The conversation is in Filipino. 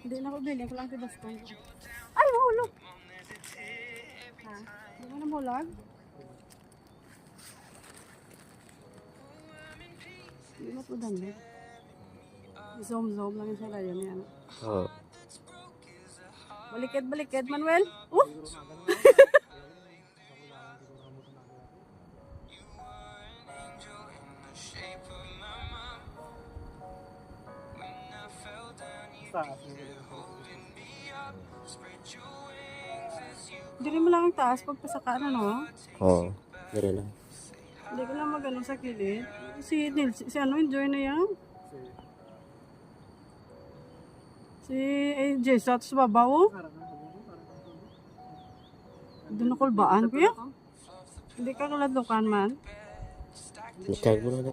Hindi na ko bilhin ko lang tibastong ko. Ay, mahulog! Ha? Hindi mo na mahulog? Hindi mo po dami. Zoom lang yung salayo niya. Oo. Balikid, Manuel. Hindi mo lang ang taas pagpasakaan, ano? Oo. Dire lang. Hindi ko lang magano sa kilid. Si ano, enjoy na yan. Si AJ sa babaw. Doon ako kulbaan, kuya. Hindi ka kaladukan man. Nagkag mo na.